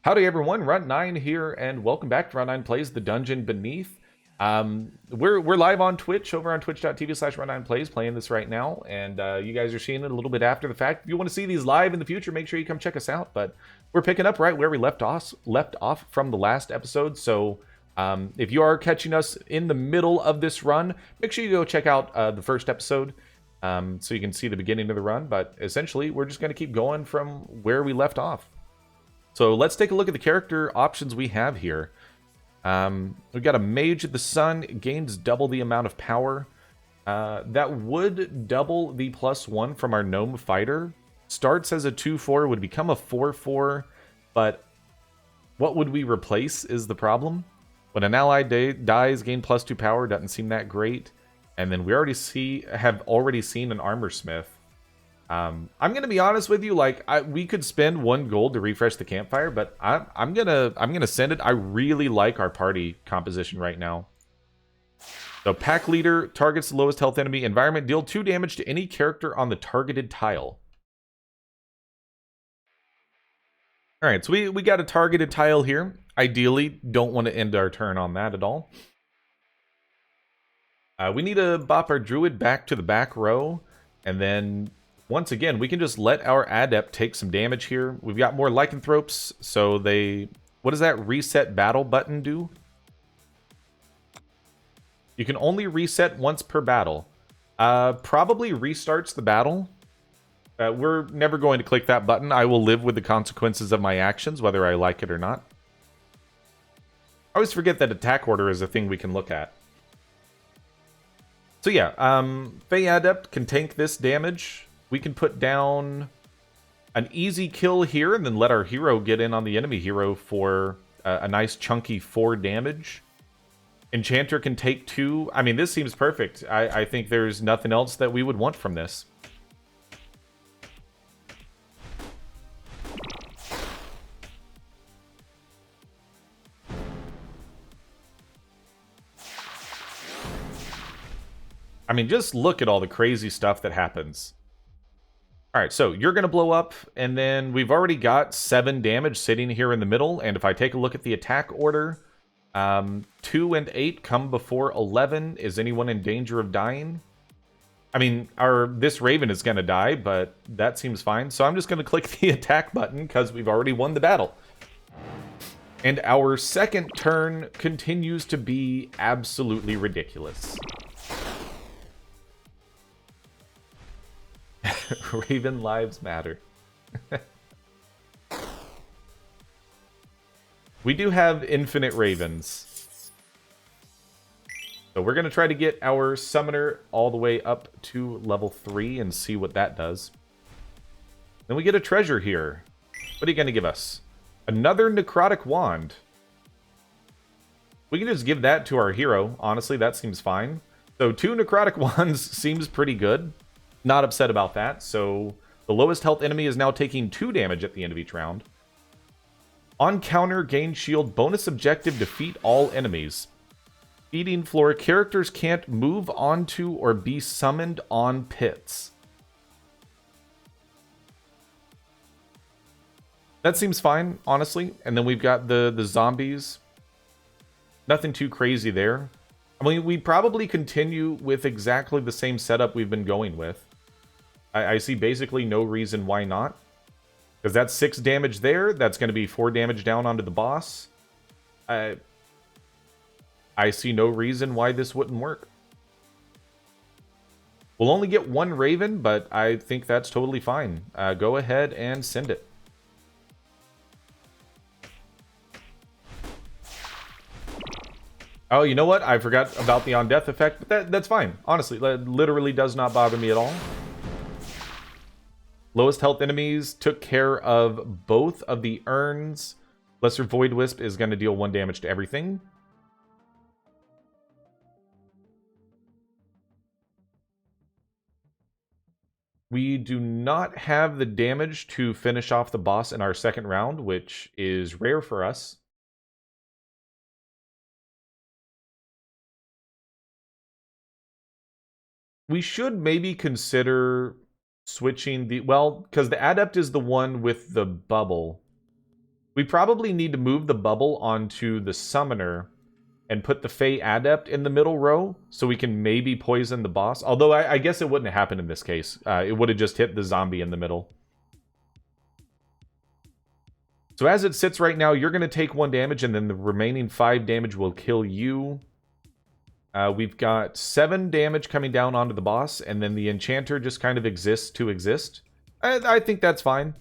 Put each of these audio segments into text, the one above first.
Howdy everyone, Runt9 here, and welcome back to Runt9 Plays The Dungeon Beneath. We're live on Twitch, over on twitch.tv/Runt9Plays, playing this right now, and you guys are seeing it a little bit after the fact. If you want to see these live in the future, make sure you come check us out, but we're picking up right where we left off from the last episode, so if you are catching us in the middle of this run, make sure you go check out the first episode, so you can see the beginning of the run, but essentially, we're just going to keep going from where we left off. So let's take a look at the character options we have here. We've got a Mage of the Sun, gains double the amount of power. That would double the +1 from our Gnome Fighter. Starts as a 2/4, would become a 4/4, but what would we replace is the problem. When an ally dies, gain +2 power, doesn't seem that great. And then we have already seen an Armor Smith. I'm gonna be honest with you, like we could spend 1 gold to refresh the campfire, but I'm gonna send it. I really like our party composition right now. So pack leader targets the lowest health enemy. Environment, deal 2 damage to any character on the targeted tile. All right, so we got a targeted tile here. Ideally, don't want to end our turn on that at all. We need to bop our druid back to the back row, and then once again, we can just let our adept take some damage here. We've got more lycanthropes, so what does that reset battle button do? You can only reset once per battle. Probably restarts the battle. We're never going to click that button. I will live with the consequences of my actions, whether I like it or not. I always forget that attack order is a thing we can look at. So yeah, Fey Adept can tank this damage. We can put down an easy kill here and then let our hero get in on the enemy hero for a nice chunky 4 damage. Enchanter can take 2. I mean, this seems perfect. I think there's nothing else that we would want from this. I mean, just look at all the crazy stuff that happens. Alright, so you're going to blow up, and then we've already got 7 damage sitting here in the middle, and if I take a look at the attack order, 2 and 8 come before 11. Is anyone in danger of dying? I mean, this Raven is going to die, but that seems fine, so I'm just going to click the attack button, because we've already won the battle. And our second turn continues to be absolutely ridiculous. Raven lives matter. We do have infinite ravens. So we're going to try to get our summoner all the way up to level 3 and see what that does. Then we get a treasure here. What are you going to give us? Another necrotic wand. We can just give that to our hero. Honestly, that seems fine. So 2 necrotic wands seems pretty good. Not upset about that. So the lowest health enemy is now taking 2 damage at the end of each round. On counter, gain shield. Bonus objective, defeat all enemies. Feeding floor. Characters can't move onto or be summoned on pits. That seems fine, honestly. And then we've got the zombies. Nothing too crazy there. I mean, we probably continue with exactly the same setup we've been going with. I see basically no reason why not. Because that's 6 damage there. That's going to be 4 damage down onto the boss. I see no reason why this wouldn't work. We'll only get 1 Raven, but I think that's totally fine. Go ahead and send it. Oh, you know what? I forgot about the on-death effect, but that's fine. Honestly, that literally does not bother me at all. Lowest health enemies took care of both of the urns. Lesser Void Wisp is going to deal 1 damage to everything. We do not have the damage to finish off the boss in our second round, which is rare for us. We should maybe consider switching the... Well, because the Adept is the one with the bubble. We probably need to move the bubble onto the summoner and put the Fey Adept in the middle row so we can maybe poison the boss. Although I guess it wouldn't have happened in this case. It would have just hit the zombie in the middle. So as it sits right now, you're going to take 1 damage, and then the remaining 5 damage will kill you. We've got 7 damage coming down onto the boss, and then the enchanter just kind of exists to exist. I think that's fine.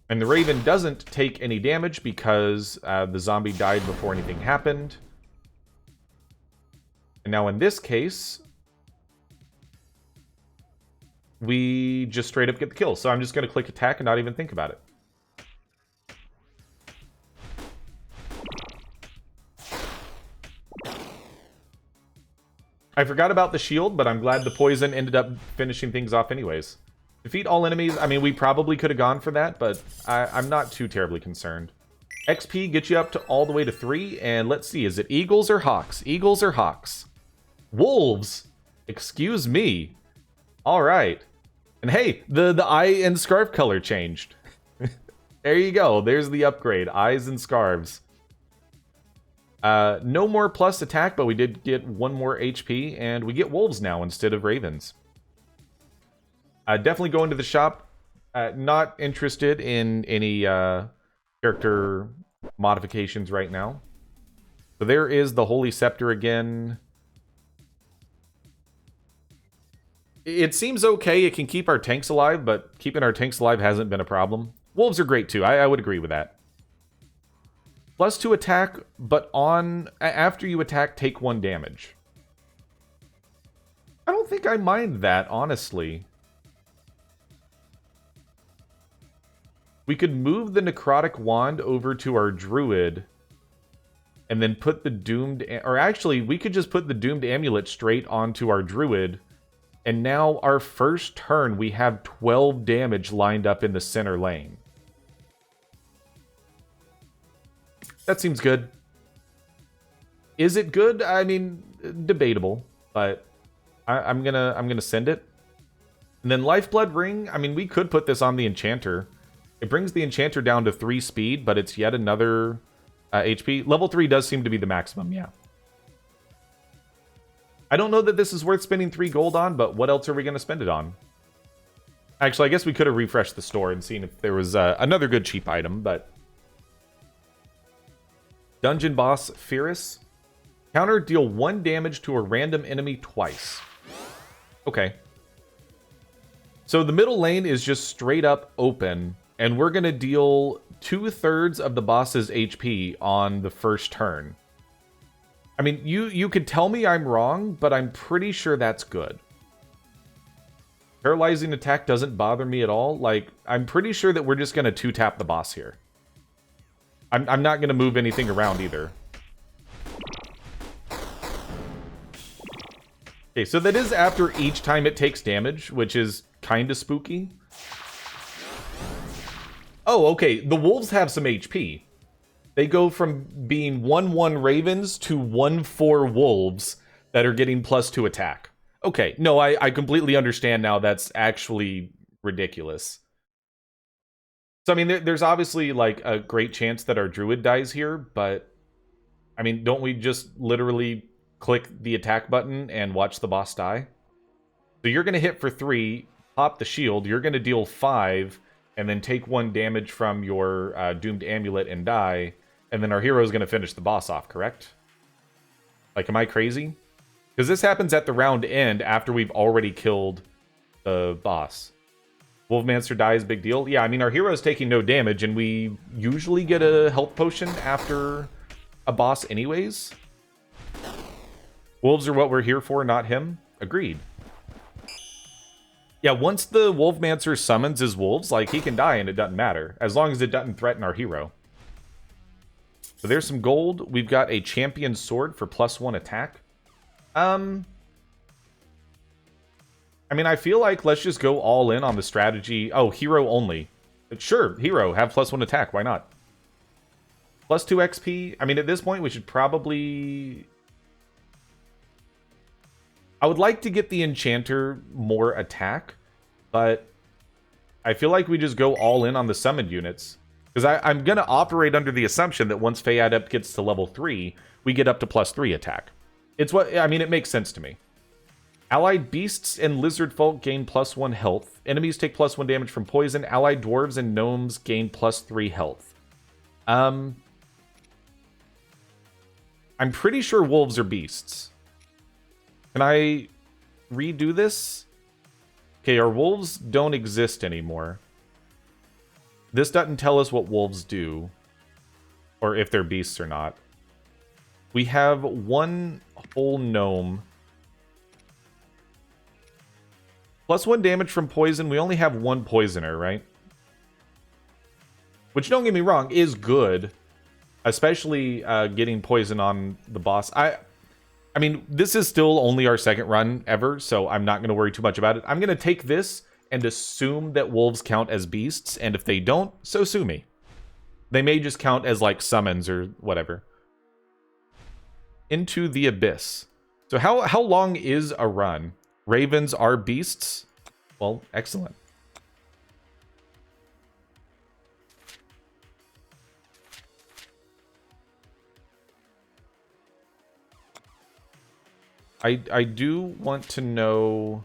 And the Raven doesn't take any damage because the zombie died before anything happened. And now in this case, we just straight up get the kill. So I'm just going to click attack and not even think about it. I forgot about the shield, but I'm glad the poison ended up finishing things off anyways. Defeat all enemies. I mean, we probably could have gone for that, but I'm not too terribly concerned. XP gets you up to all the way to 3, and let's see, is it eagles or hawks? Eagles or hawks? Wolves? Excuse me. All right. And hey, the eye and scarf color changed. There you go. There's the upgrade. Eyes and scarves. No more plus attack, but we did get 1 more HP, and we get wolves now instead of ravens. Definitely go into the shop. Not interested in any character modifications right now. So there is the Holy Scepter again. It seems okay. It can keep our tanks alive, but keeping our tanks alive hasn't been a problem. Wolves are great too. I would agree with that. +2 attack, but after you attack, take 1 damage. I don't think I mind that, honestly. We could move the Necrotic Wand over to our Druid and then put the Doomed... Or actually, we could just put the Doomed Amulet straight onto our Druid. And now our first turn, we have 12 damage lined up in the center lane. That seems good. Is it good? I mean, debatable, but I'm gonna send it. And then Lifeblood Ring. I mean, we could put this on the Enchanter. It brings the Enchanter down to 3 speed, but it's yet another HP. Level 3 does seem to be the maximum, yeah. I don't know that this is worth spending 3 gold on, but what else are we going to spend it on? Actually, I guess we could have refreshed the store and seen if there was another good cheap item, but... Dungeon Boss Fierce. Counter, deal 1 damage to a random enemy twice. Okay. So the middle lane is just straight up open, and we're going to deal 2/3 of the boss's HP on the first turn. I mean, you could tell me I'm wrong, but I'm pretty sure that's good. Paralyzing attack doesn't bother me at all. Like, I'm pretty sure that we're just going to 2-tap the boss here. I'm not going to move anything around either. Okay, so that is after each time it takes damage, which is kind of spooky. Oh, okay. The wolves have some HP. They go from being 1/1 ravens to 1/4 wolves that are getting +2 attack. Okay, no, I completely understand now. That's actually ridiculous. So, I mean, there's obviously, like, a great chance that our druid dies here, but, I mean, don't we just literally click the attack button and watch the boss die? So you're going to hit for 3, pop the shield, you're going to deal 5, and then take 1 damage from your Doomed Amulet and die, and then our hero is going to finish the boss off, correct? Like, am I crazy? Because this happens at the round end after we've already killed the boss. Wolfmancer dies, big deal. Yeah, I mean, our hero is taking no damage, and we usually get a health potion after a boss anyways. Wolves are what we're here for, not him. Agreed. Yeah, once the Wolfmancer summons his wolves, like, he can die and it doesn't matter, as long as it doesn't threaten our hero. So there's some gold. We've got a champion sword for +1 attack. I mean, I feel like let's just go all in on the strategy. Oh, hero only. Sure, hero, have +1 attack. Why not? +2 XP. I mean, at this point, we should probably... I would like to get the enchanter more attack, but I feel like we just go all in on the summoned units. Because I'm going to operate under the assumption that once Fey Adept gets to level 3, we get up to +3 attack. It's what, I mean, it makes sense to me. Allied beasts and lizard folk gain +1 health. Enemies take +1 damage from poison. Allied dwarves and gnomes gain +3 health. I'm pretty sure wolves are beasts. Can I redo this? Okay, our wolves don't exist anymore. This doesn't tell us what wolves do, or if they're beasts or not. We have one whole gnome. +1 damage from poison. We only have one poisoner, right? Which, don't get me wrong, is good. Especially getting poison on the boss. I mean, this is still only our second run ever, so I'm not going to worry too much about it. I'm going to take this and assume that wolves count as beasts, and if they don't, so sue me. They may just count as, like, summons or whatever. Into the Abyss. So how long is a run? Ravens are beasts? Well, excellent. I do want to know...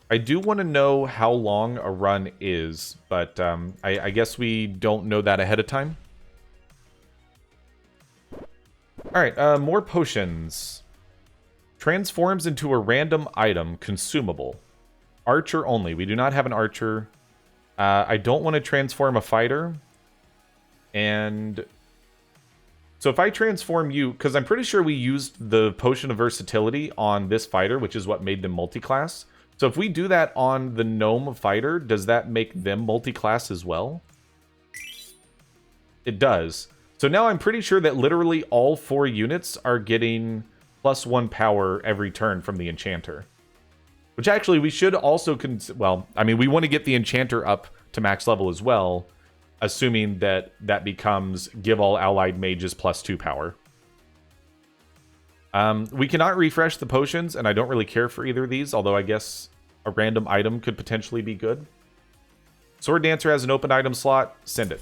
I do want to know how long a run is, but I guess we don't know that ahead of time. Alright, more potions. Transforms into a random item, consumable. Archer only. We do not have an archer. I don't want to transform a fighter. And so if I transform you, because I'm pretty sure we used the potion of versatility on this fighter, which is what made them multi-class. So if we do that on the gnome fighter, does that make them multi-class as well? It does. So now I'm pretty sure that literally all 4 units are getting +1 power every turn from the enchanter. Which actually we should also... well, I mean, we want to get the enchanter up to max level as well, assuming that that becomes give all allied mages +2 power. We cannot refresh the potions, and I don't really care for either of these, although I guess a random item could potentially be good. Sword Dancer has an open item slot. Send it.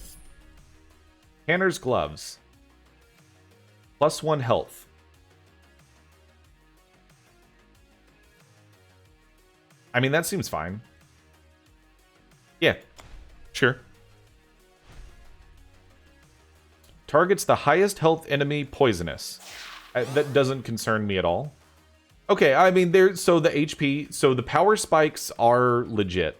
Tanner's Gloves. +1 health. I mean, that seems fine. Yeah, sure. Targets the highest health enemy poisonous. That doesn't concern me at all. Okay, I mean, so the HP, so the power spikes are legit.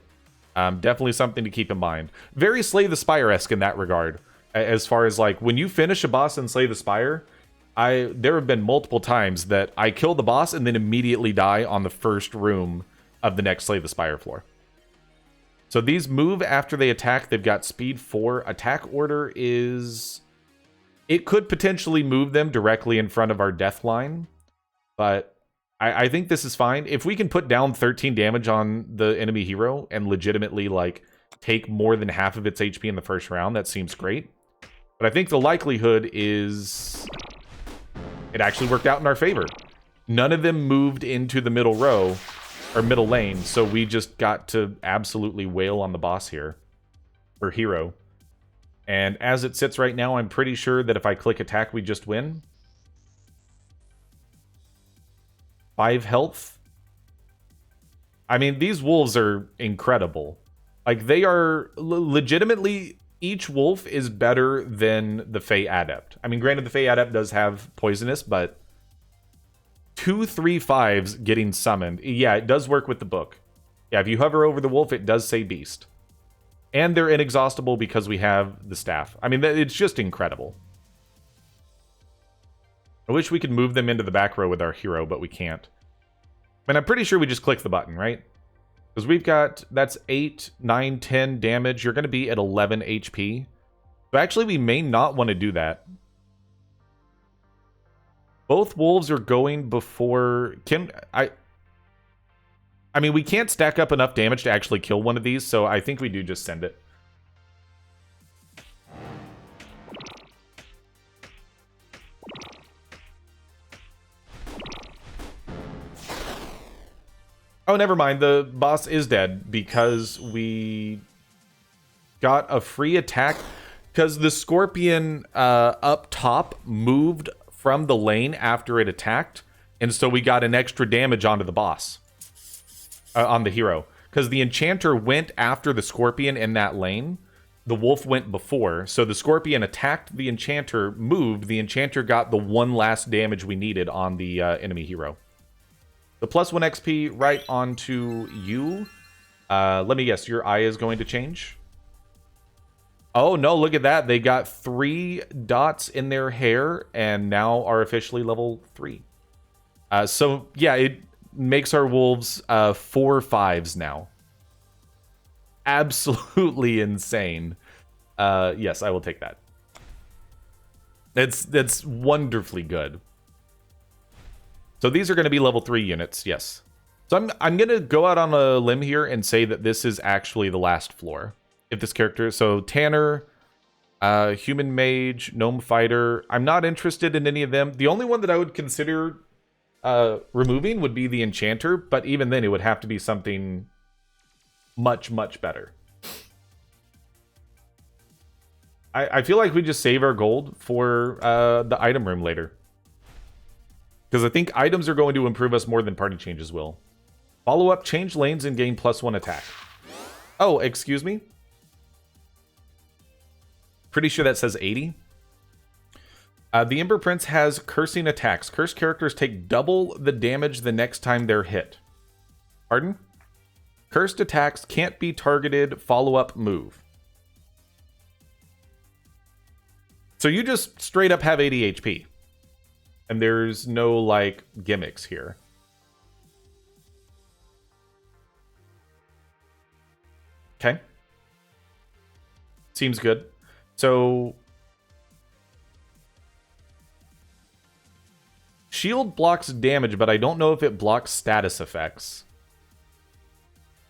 Definitely something to keep in mind. Very Slay the Spire-esque in that regard. As far as, like, when you finish a boss in Slay the Spire, there have been multiple times that I kill the boss and then immediately die on the first room of the next Slay the Spire floor. So these move after they attack. They've got speed 4. Attack order is... It could potentially move them directly in front of our death line, but I think this is fine. If we can put down 13 damage on the enemy hero and legitimately, like, take more than half of its HP in the first round, that seems great. But I think the likelihood is it actually worked out in our favor. None of them moved into the middle row, or middle lane, so we just got to absolutely wail on the boss here, or hero. And as it sits right now, I'm pretty sure that if I click attack, we just win. 5 health. I mean, these wolves are incredible. Like, they are legitimately... Each wolf is better than the Fey Adept. I mean, granted, the Fey Adept does have poisonous, but 2 3/5s getting summoned. Yeah, it does work with the book. Yeah, if you hover over the wolf, it does say beast. And they're inexhaustible because we have the staff. I mean, it's just incredible. I wish we could move them into the back row with our hero, but we can't. I mean, I'm pretty sure we just click the button, right? Because we've got, that's 8, 9, 10 damage. You're going to be at 11 HP. So actually, we may not want to do that. Both wolves are going before... I mean, we can't stack up enough damage to actually kill one of these, so I think we do just send it. Oh, never mind. The boss is dead because we got a free attack. Because the scorpion up top moved from the lane after it attacked. And so we got an extra damage onto the boss. On the hero. Because the enchanter went after the scorpion in that lane. The wolf went before. So the scorpion attacked the enchanter, moved. The enchanter got the one last damage we needed on the enemy hero. The +1 XP right onto you. Let me guess, your eye is going to change? Oh, no, look at that. They got 3 dots in their hair and now are officially level 3. So, yeah, it makes our wolves 4 5s now. Absolutely insane. Yes, I will take that. That's wonderfully good. So these are going to be level 3 units, yes. So I'm going to go out on a limb here and say that this is actually the last floor. If this character... So Tanner, Human Mage, Gnome Fighter. I'm not interested in any of them. The only one that I would consider removing would be the Enchanter, but even then it would have to be something much, much better. I feel like we just save our gold for the item room later. Because I think items are going to improve us more than party changes will. Follow up, change lanes and gain +1 attack. Oh, excuse me? Pretty sure that says 80. The Ember Prince has cursing attacks. Cursed characters take double the damage the next time they're hit. Pardon? Cursed attacks can't be targeted, follow-up move. So you just straight up have 80 HP. And there's no, like, gimmicks here. Okay. Seems good. So... Shield blocks damage, but I don't know if it blocks status effects.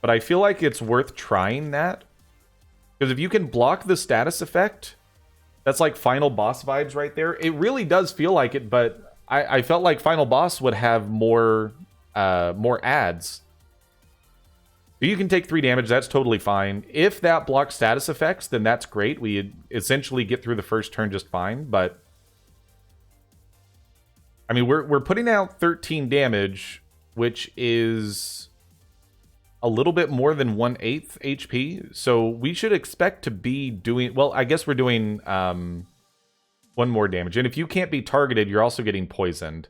But I feel like it's worth trying that. Because if you can block the status effect, that's like final boss vibes right there. It really does feel like it, but I felt like final boss would have more ads. You can take 3 damage, that's totally fine. If that blocks status effects, then that's great. We essentially get through the first turn just fine, but... I mean, we're putting out 13 damage, which is a little bit more than 1/8 HP. So we should expect to be doing... Well, I guess we're doing 1 more damage. And if you can't be targeted, you're also getting poisoned.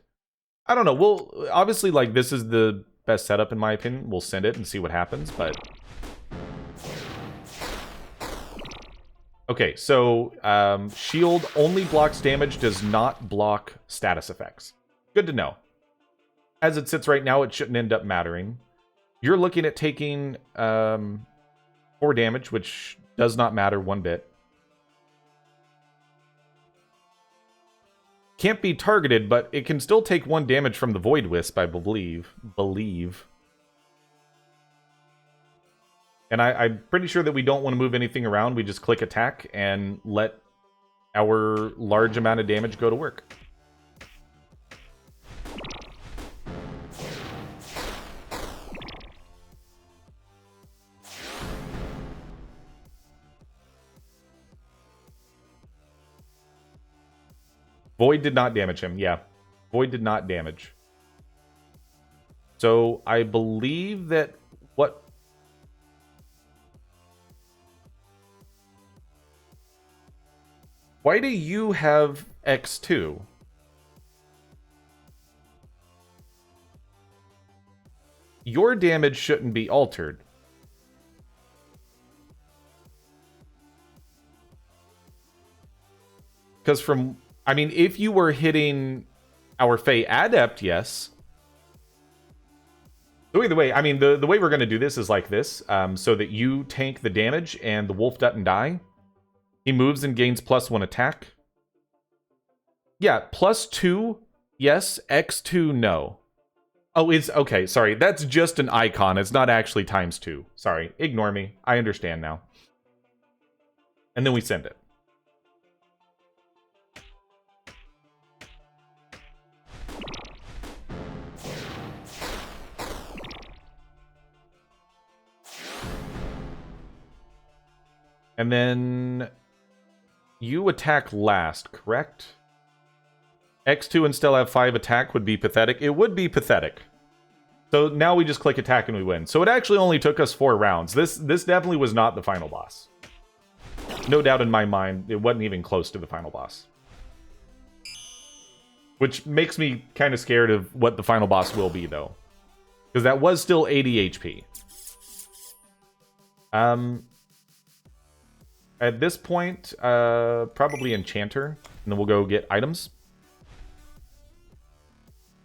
I don't know. Well, obviously, like, this is the best setup, in my opinion. We'll send it and see what happens, but... Okay, so shield only blocks damage, does not block status effects. Good to know. As it sits right now, it shouldn't end up mattering. You're looking at taking 4 damage, which does not matter one bit. Can't be targeted, but it can still take 1 damage from the Void Wisp, I believe. And I'm pretty sure that we don't want to move anything around. We just click attack and let our large amount of damage go to work. Void did not damage him, yeah. Void did not damage. So I believe that what... Why do you have X2? Your damage shouldn't be altered. Because from... I mean, if you were hitting our Fey Adept, yes. So either way, I mean, the way we're going to do this is like this. So that you tank the damage and the wolf doesn't die. He moves and gains +1 attack. Yeah, +2, yes. X2, no. Oh, it's... Okay, sorry. That's just an icon. It's not actually ×2. Sorry. Ignore me. I understand now. And then we send it. And then you attack last, correct? X2 and still have 5 attack would be pathetic. It would be pathetic. So now we just click attack and we win. So it actually only took us 4 rounds. This definitely was not the final boss. No doubt in my mind, it wasn't even close to the final boss. Which makes me kind of scared of what the final boss will be, though. Because that was still 80 HP. At this point, probably Enchanter. And then we'll go get items.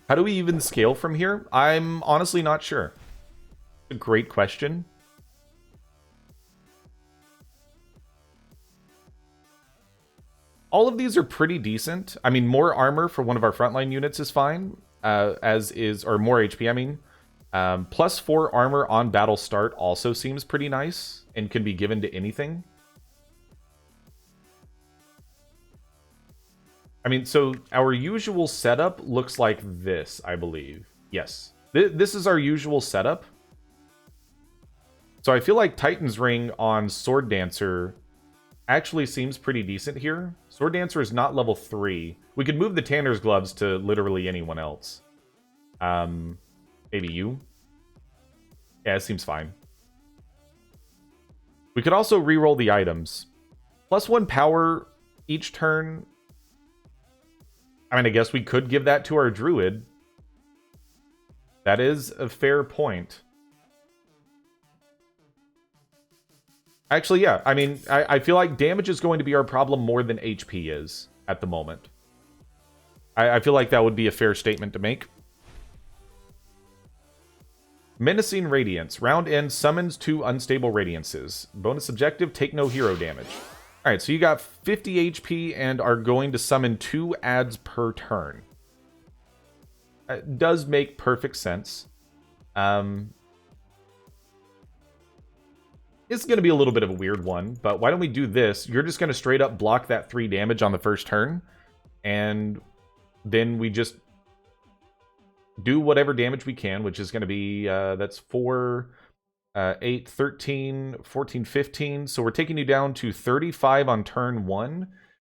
How do we even scale from here? I'm honestly not sure. A great question. All of these are pretty decent. I mean, more armor for one of our frontline units is fine. As is, or more HP, I mean. Plus 4 armor on battle start also seems pretty nice. And can be given to anything. I mean, so our usual setup looks like this, I believe. Yes. This is our usual setup. So I feel like Titan's Ring on Sword Dancer actually seems pretty decent here. Sword Dancer is not level 3. We could move the Tanner's Gloves to literally anyone else. Maybe you? Yeah, it seems fine. We could also reroll the items. Plus 1 power each turn. I mean, I guess we could give that to our druid. That is a fair point. Actually, yeah. I mean, I feel like damage is going to be our problem more than HP is at the moment. I feel like that would be a fair statement to make. Menacing Radiance. Round end summons 2 unstable radiances. Bonus objective, take no hero damage. Alright, so you got 50 HP and are going to summon 2 adds per turn. It does make perfect sense. It's going to be a little bit of a weird one, but why don't we do this? You're just going to straight up block that 3 damage on the first turn, and then we just do whatever damage we can, which is going to be, that's 4... 8, 13, 14, 15. So we're taking you down to 35 on turn 1.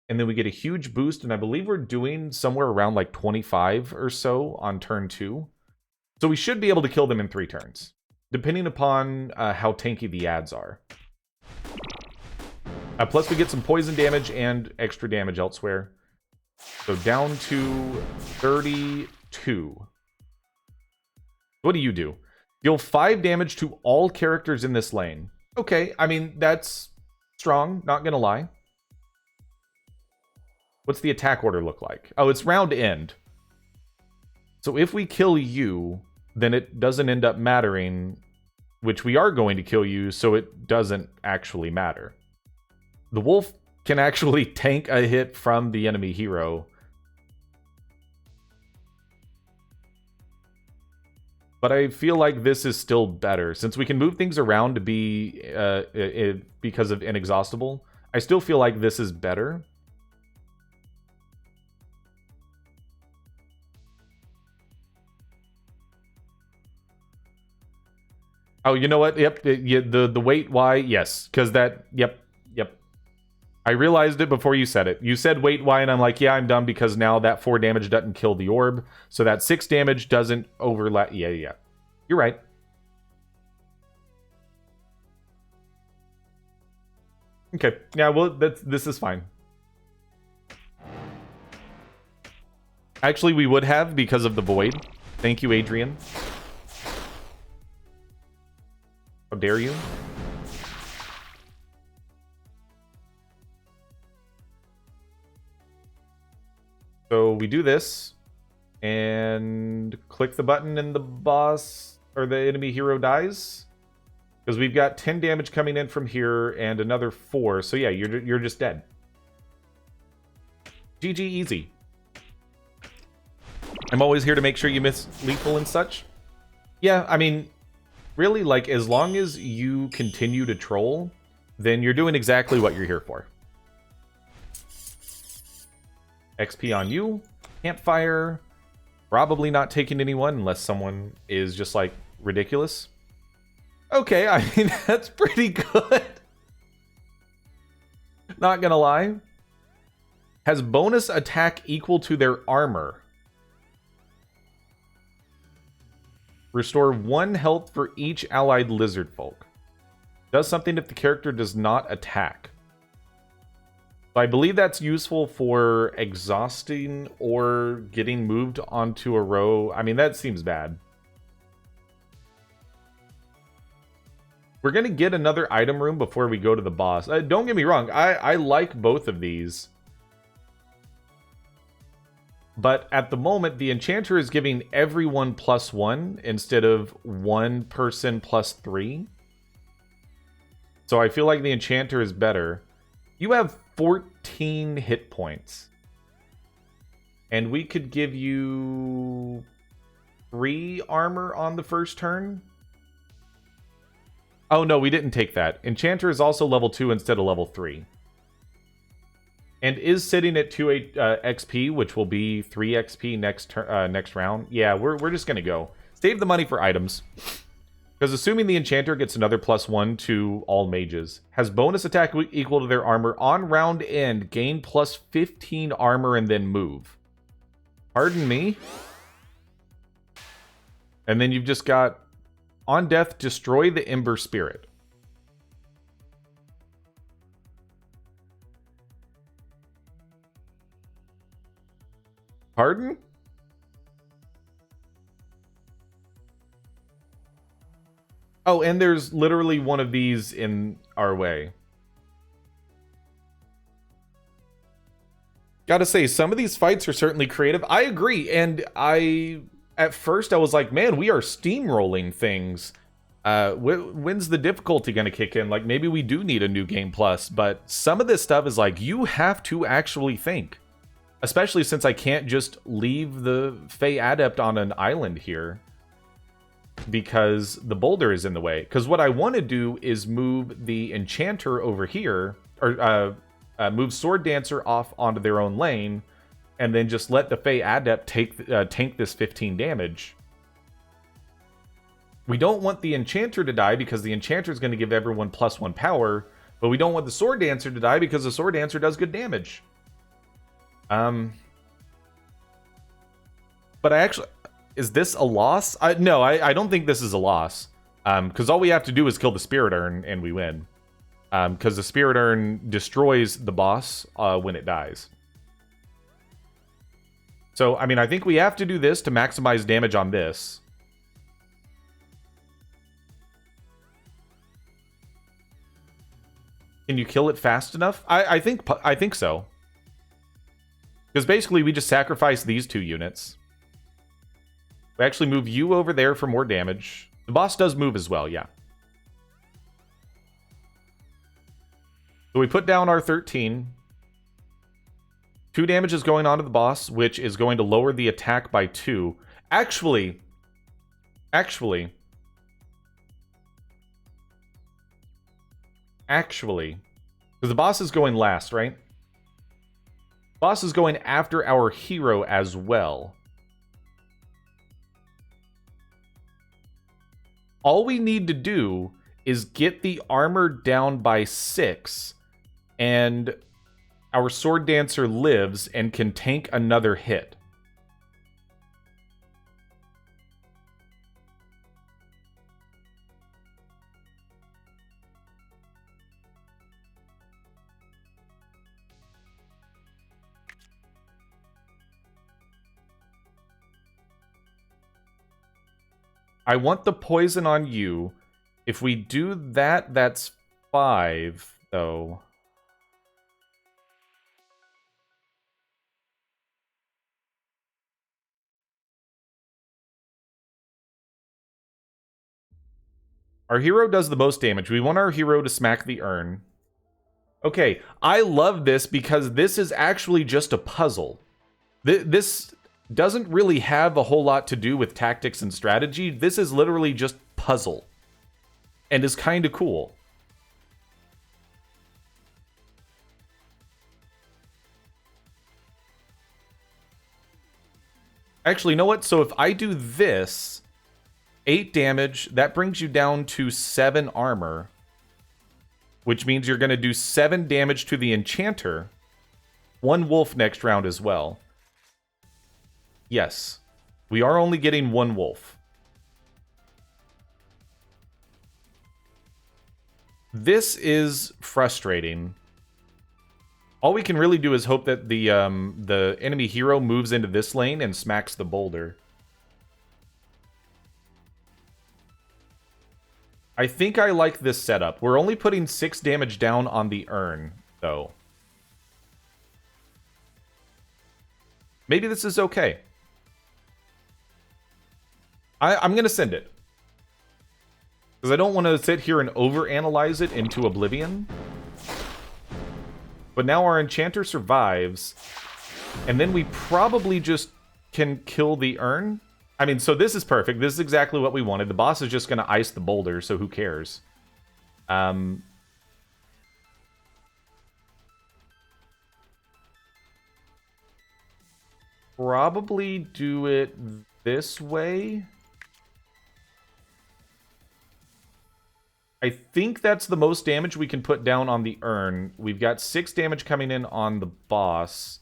And then we get a huge boost. And I believe we're doing somewhere around like 25 or so on turn 2. So we should be able to kill them in 3 turns. Depending upon how tanky the adds are. Plus we get some poison damage and extra damage elsewhere. So down to 32. What do you do? Deal 5 damage to all characters in this lane. Okay, I mean, that's strong, not gonna lie. What's the attack order look like? Oh, it's round end. So if we kill you, then it doesn't end up mattering, which we are going to kill you, so it doesn't actually matter. The wolf can actually tank a hit from the enemy hero. But I feel like this is still better. Since we can move things around to be because of inexhaustible, I still feel like this is better. Oh, you know what? Yep, the wait why, yes. Because that, yep. I realized it before you said it. You said wait why, and I'm like, yeah, I'm dumb because now that 4 damage doesn't kill the orb. So that 6 damage doesn't overlap. Yeah. You're right. Okay. Yeah, well, this is fine. Actually, we would have because of the void. Thank you, Adrian. How dare you? So we do this, and click the button and the boss, or the enemy hero dies. Because we've got 10 damage coming in from here, and another 4. So yeah, you're just dead. GG easy. I'm always here to make sure you miss lethal and such. Yeah, I mean, really, like, as long as you continue to troll, then you're doing exactly what you're here for. XP on you. Campfire. Probably not taking anyone unless someone is just, like, ridiculous. Okay, I mean, that's pretty good. Not gonna lie. Has bonus attack equal to their armor. Restore 1 health for each allied lizard folk. Does something if the character does not attack. So I believe that's useful for exhausting or getting moved onto a row. I mean, that seems bad. We're going to get another item room before we go to the boss. Don't get me wrong. I like both of these. But at the moment, the Enchanter is giving everyone +1 instead of one person +3. So I feel like the Enchanter is better. You have 14 hit points. And we could give you 3 armor on the first turn. Oh, no, we didn't take that. Enchanter is also level 2 instead of level 3. And is sitting at 2 XP, which will be 3 XP next round. Yeah, we're just going to go. Save the money for items. Because assuming the Enchanter gets another +1 to all mages, has bonus attack equal to their armor on round end, gain +15 armor, and then move. Pardon me? And then you've just got, on death, destroy the Ember Spirit. Pardon? Oh, and there's literally one of these in our way. Gotta say, some of these fights are certainly creative. I agree, and at first I was like, man, we are steamrolling things. When's the difficulty gonna kick in? Like, maybe we do need a new game plus, but some of this stuff is like, you have to actually think. Especially since I can't just leave the Fey Adept on an island here. Because the boulder is in the way. Because what I want to do is move the Enchanter over here, or move Sword Dancer off onto their own lane, and then just let the Fey Adept tank this 15 damage. We don't want the Enchanter to die because the Enchanter is going to give everyone +1 power, but we don't want the Sword Dancer to die because the Sword Dancer does good damage. But I actually... Is this a loss? No, I don't think this is a loss. Because all we have to do is kill the Spirit Urn and we win. Because the Spirit Urn destroys the boss when it dies. So, I mean, I think we have to do this to maximize damage on this. Can you kill it fast enough? I think so. Because basically we just sacrifice these 2 units. We actually move you over there for more damage. The boss does move as well, yeah. So we put down our 13. 2 damage is going on to the boss, which is going to lower the attack by 2. Actually, because the boss is going last, right? Boss is going after our hero as well. All we need to do is get the armor down by 6, and our Sword Dancer lives and can tank another hit. I want the poison on you. If we do that, that's 5, though. Our hero does the most damage. We want our hero to smack the urn. Okay, I love this because this is actually just a puzzle. This doesn't really have a whole lot to do with tactics and strategy. This is literally just puzzle. And is kind of cool. Actually, you know what? So if I do this, 8 damage, that brings you down to 7 armor. which means you're going to do 7 damage to the enchanter. 1 wolf next round as well. Yes, we are only getting 1 wolf. This is frustrating. All we can really do is hope that the enemy hero moves into this lane and smacks the boulder. I think I like this setup. We're only putting 6 damage down on the urn, though. Maybe this is okay. I'm going to send it. Because I don't want to sit here and overanalyze it into oblivion. But now our enchanter survives. And then we probably just can kill the urn. I mean, so this is perfect. This is exactly what we wanted. The boss is just going to ice the boulder, so who cares? Probably do it this way. I think that's the most damage we can put down on the urn. We've got 6 damage coming in on the boss.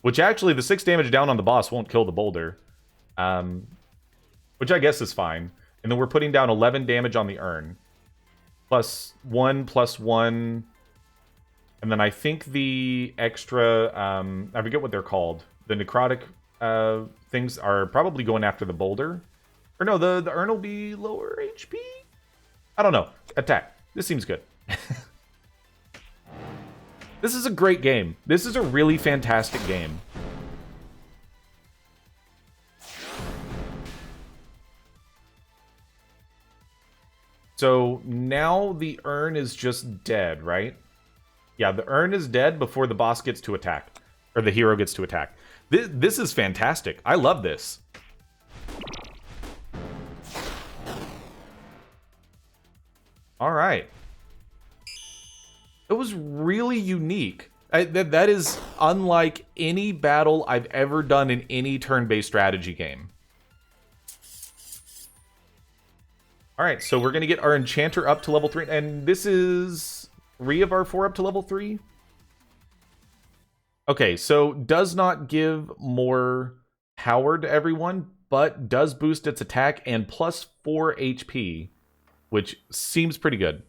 Which actually, the 6 damage down on the boss won't kill the boulder. Which I guess is fine. And then we're putting down 11 damage on the urn. +1/+1. And then I think the extra... I forget what they're called. The necrotic things are probably going after the boulder. Or no, the urn will be lower HP? I don't know. Attack. This seems good. This is a great game. This is a really fantastic game. So now the urn is just dead, right? Yeah, the urn is dead before the boss gets to attack. Or the hero gets to attack. This is fantastic. I love this. All right. It was really unique. That is unlike any battle I've ever done in any turn-based strategy game. All right, so we're going to get our enchanter up to level 3. And this is 3 of our 4 up to level 3? Okay, so does not give more power to everyone, but does boost its attack and +4 HP. Which seems pretty good.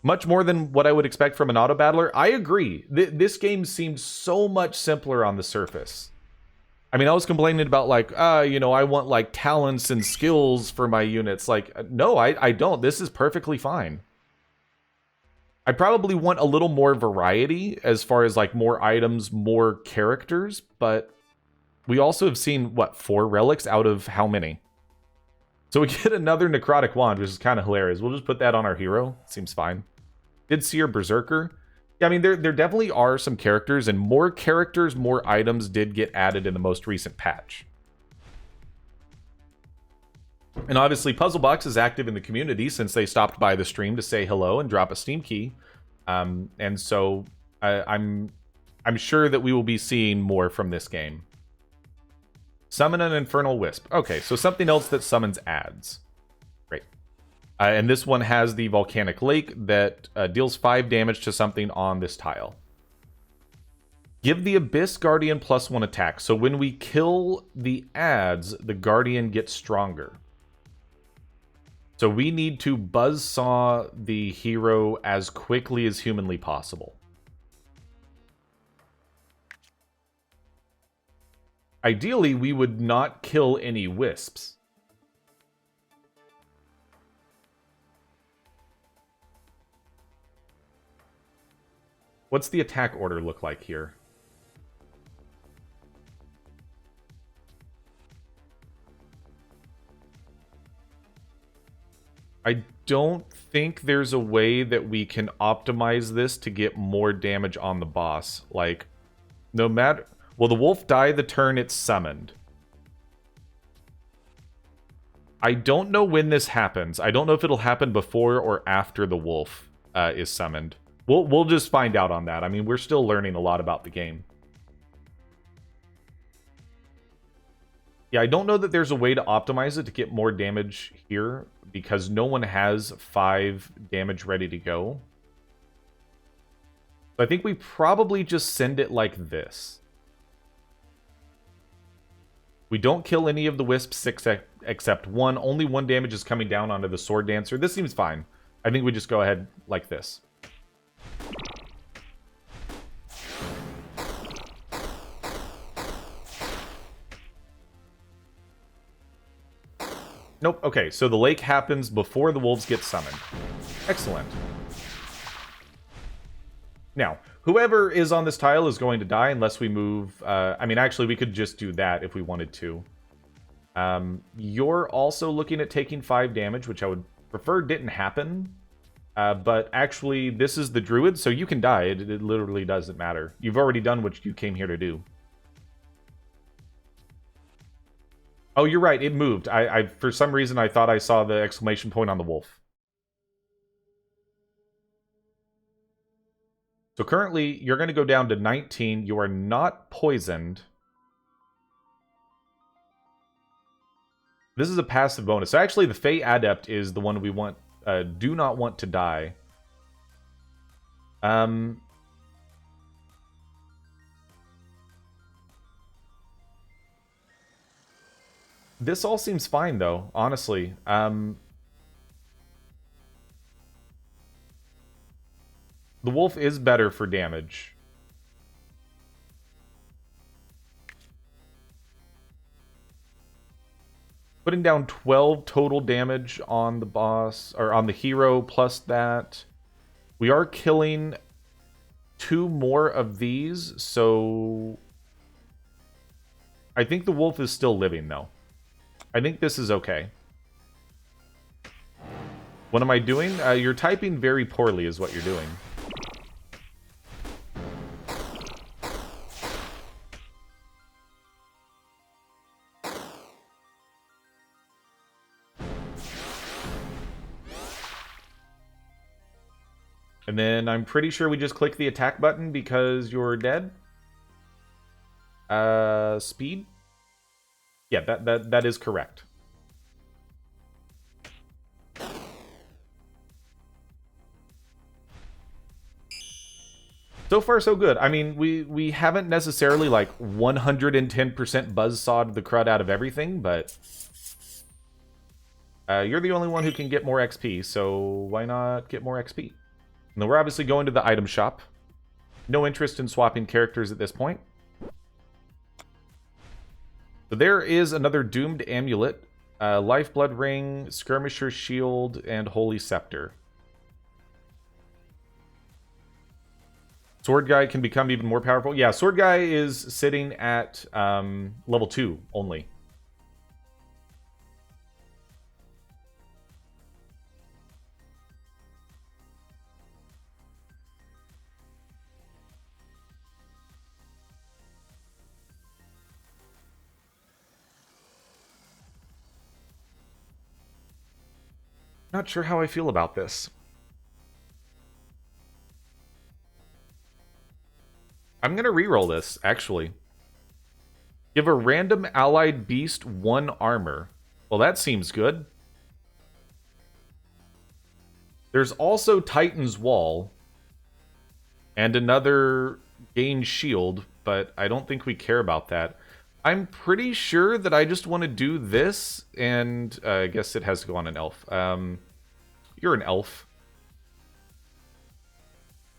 Much more than what I would expect from an auto battler. I agree. This game seemed so much simpler on the surface. I mean, I was complaining about like, you know, I want like talents and skills for my units. Like, no, I don't. This is perfectly fine. I probably want a little more variety as far as like more items, more characters. But we also have seen, what, 4 relics out of how many? So we get another necrotic wand, which is kind of hilarious. We'll just put that on our hero. Seems fine. Did see your berserker. Yeah, I mean, there definitely are some characters, and more characters, more items did get added in the most recent patch. And obviously, Puzzlebox is active in the community since they stopped by the stream to say hello and drop a Steam key. And so I'm sure that we will be seeing more from this game. Summon an Infernal Wisp. Okay, so something else that summons adds. Great. And this one has the Volcanic Lake that deals 5 damage to something on this tile. Give the Abyss Guardian +1 attack. So when we kill the adds, the Guardian gets stronger. So we need to buzzsaw the hero as quickly as humanly possible. Ideally, we would not kill any wisps. What's the attack order look like here? I don't think there's a way that we can optimize this to get more damage on the boss. Like, no matter... Will the wolf die the turn it's summoned? I don't know when this happens. I don't know if it'll happen before or after the wolf is summoned. We'll just find out on that. I mean, we're still learning a lot about the game. Yeah, I don't know that there's a way to optimize it to get more damage here, because no one has 5 damage ready to go. So I think we probably just send it like this. We don't kill any of the wisps except one. Only one damage is coming down onto the sword dancer. This seems fine. I think we just go ahead like this. Nope. Okay, so the lake happens before the wolves get summoned. Excellent. Now, whoever is on this tile is going to die unless we move... I mean, actually, we could just do that if we wanted to. You're also looking at taking 5 damage, which I would prefer didn't happen. But actually, this is the druid, so you can die. It literally doesn't matter. You've already done what you came here to do. Oh, you're right. It moved. I for some reason, I thought I saw the exclamation point on the wolf. So currently, you're going to go down to 19. You are not poisoned. This is a passive bonus. So actually, the Fey Adept is the one we want. Do not want to die. This all seems fine, though, honestly. The wolf is better for damage. Putting down 12 total damage on the boss, or on the hero, plus that. We are killing 2 more of these, so... I think the wolf is still living, though. I think this is okay. What am I doing? You're typing very poorly is what you're doing. And then I'm pretty sure we just click the attack button because you're dead. Speed? Yeah, that is correct. So far, so good. I mean, we haven't necessarily, like, 110% buzzsawed the crud out of everything, but... you're the only one who can get more XP, so why not get more XP? And then we're obviously going to the item shop. No interest in swapping characters at this point. So there is another Doomed Amulet, Lifeblood Ring, Skirmisher Shield, and Holy Scepter. Sword Guy can become even more powerful. Yeah, Sword Guy is sitting at level 2 only. Not sure how I feel about this. I'm going to reroll this, actually. Give a random allied beast 1 armor. Well, that seems good. There's also Titan's Wall. And another gain shield, but I don't think we care about that. I'm pretty sure that I just want to do this, and I guess it has to go on an elf. You're an elf.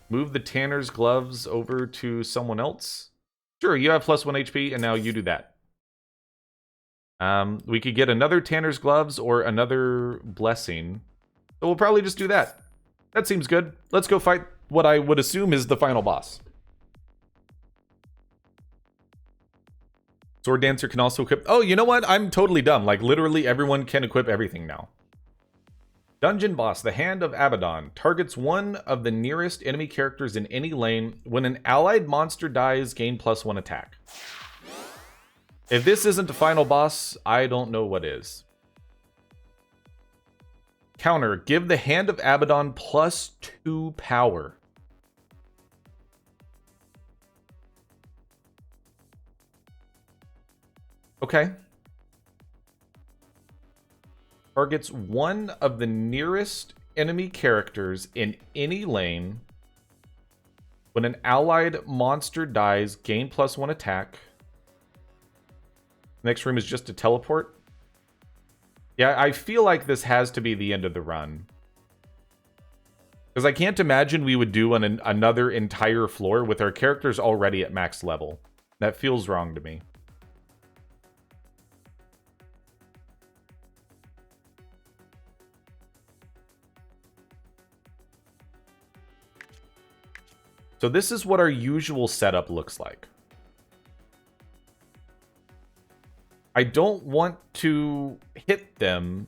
Move the Tanner's gloves over to someone else. Sure, you have plus 1 HP, and now you do that. We could get another Tanner's gloves or another blessing. So we'll probably just do that. That seems good. Let's go fight what I would assume is the final boss. Sword Dancer can also equip... Oh, you know what? I'm totally dumb. Like, literally everyone can equip everything now. Dungeon Boss, the Hand of Abaddon. Targets one of the nearest enemy characters in any lane. When an allied monster dies, gain +1 attack. If this isn't the final boss, I don't know what is. Counter, give the Hand of Abaddon +2 power. Okay. Targets one of the nearest enemy characters in any lane. When an allied monster dies, gain +1 attack. Next room is just a teleport. Yeah, I feel like this has to be the end of the run. Because I can't imagine we would do another entire floor with our characters already at max level. That feels wrong to me. So this is what our usual setup looks like. I don't want to hit them,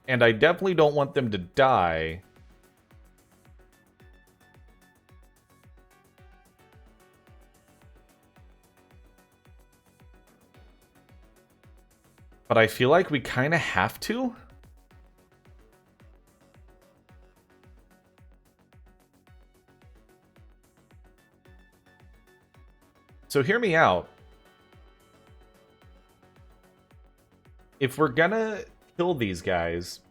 and I definitely don't want them to die. But I feel like we kind of have to. So hear me out. If we're gonna kill these guys,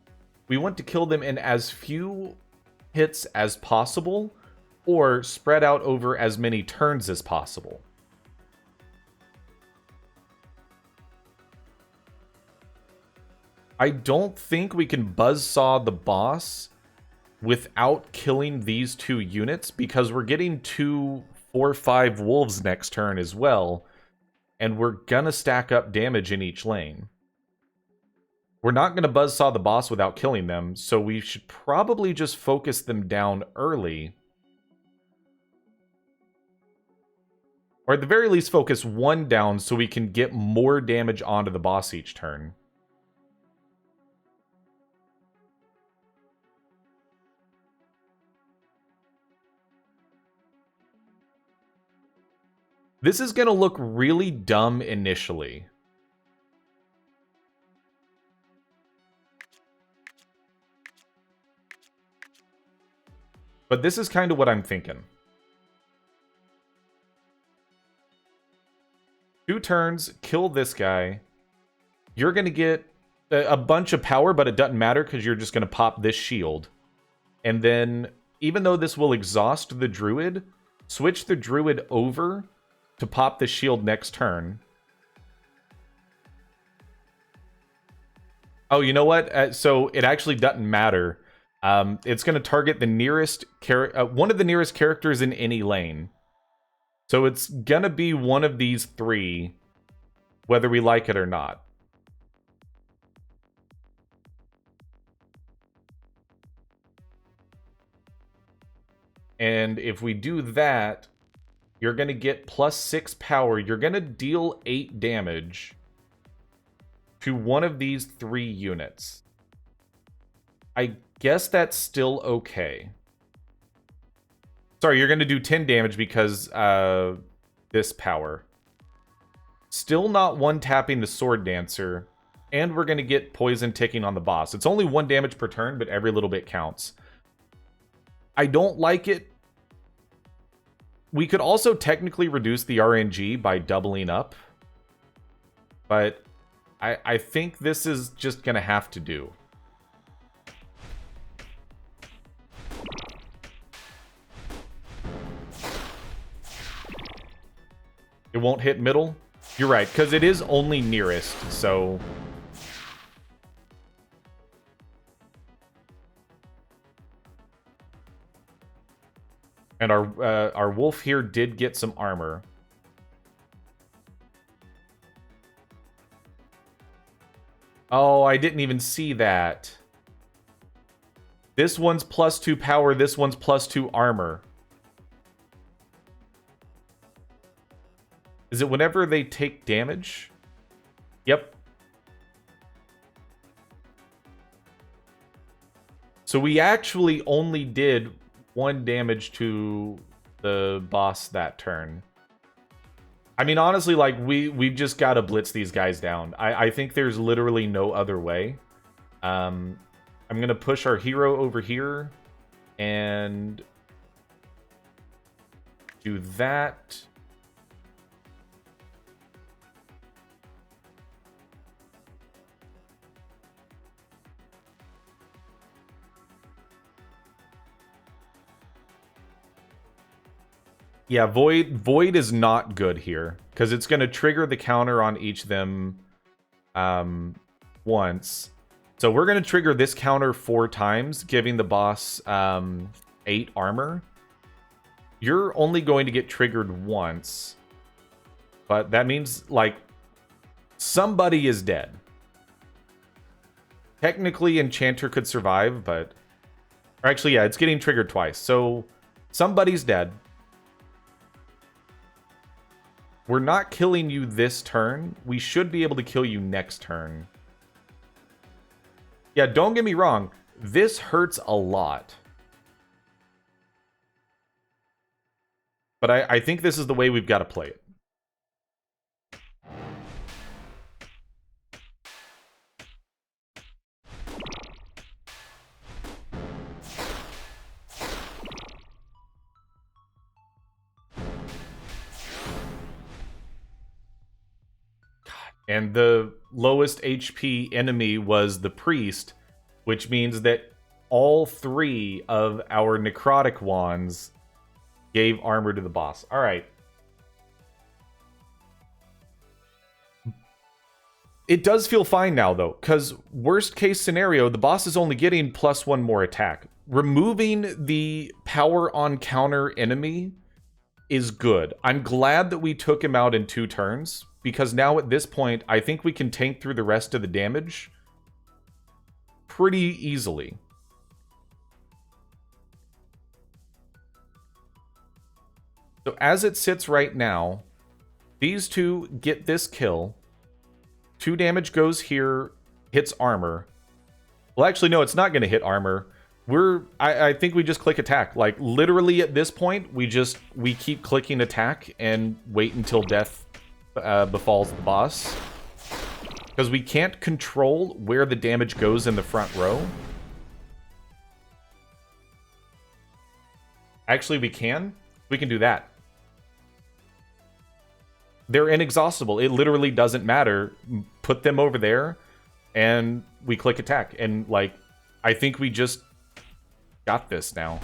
we want to kill them in as few hits as possible, or spread out over as many turns as possible. I don't think we can buzzsaw the boss without killing these 2 units, because we're getting 2 4/5 wolves next turn as well, and we're gonna stack up damage in each lane. We're not gonna buzzsaw the boss without killing them, so we should probably just focus them down early. Or at the very least focus 1 down so we can get more damage onto the boss each turn. This is going to look really dumb initially. But this is kind of what I'm thinking. 2 turns, kill this guy. You're going to get a bunch of power, but it doesn't matter because you're just going to pop this shield. And then, even though this will exhaust the druid, switch the druid over to pop the shield next turn. Oh, you know what? So it actually doesn't matter. It's going to target the nearest one of the nearest characters in any lane. So it's going to be one of these 3, whether we like it or not. And if we do that, you're going to get +6 power. You're going to deal 8 damage to one of these 3 units. I guess that's still okay. Sorry, you're going to do 10 damage because this power. Still not one-tapping the Sword Dancer. And we're going to get poison ticking on the boss. It's only 1 damage per turn, but every little bit counts. I don't like it. We could also technically reduce the RNG by doubling up. But I think this is just going to have to do. It won't hit middle? You're right, because it is only nearest, so... And our wolf here did get some armor. Oh, I didn't even see that. This one's +2 power, this one's +2 armor. Is it whenever they take damage? Yep. So we actually only did 1 damage to the boss that turn. I mean, honestly, like, we've just got to blitz these guys down. I think there's literally no other way. I'm going to push our hero over here and do that. Yeah, Void is not good here, because it's going to trigger the counter on each of them once. So we're going to trigger this counter 4 times, giving the boss 8 armor. You're only going to get triggered once, but that means, like, somebody is dead. Technically, Enchanter could survive, but... Or actually, yeah, it's getting triggered twice. So, somebody's dead. We're not killing you this turn. We should be able to kill you next turn. Yeah, don't get me wrong. This hurts a lot. But I think this is the way we've got to play it. And the lowest HP enemy was the priest, which means that all 3 of our necrotic wands gave armor to the boss. All right. It does feel fine now, though, because worst case scenario, the boss is only getting +1 more attack. Removing the power on counter enemy is good. I'm glad that we took him out in 2 turns, because now at this point, I think we can tank through the rest of the damage pretty easily. So as it sits right now, these 2 get this kill. 2 damage goes here, hits armor. Well, actually, no, it's not going to hit armor. I think we just click attack. Like, literally at this point, we keep clicking attack and wait until death befalls the boss. Because we can't control where the damage goes in the front row. Actually, we can. We can do that. They're inexhaustible. It literally doesn't matter. Put them over there, and we click attack. And, like, I think we just got this now.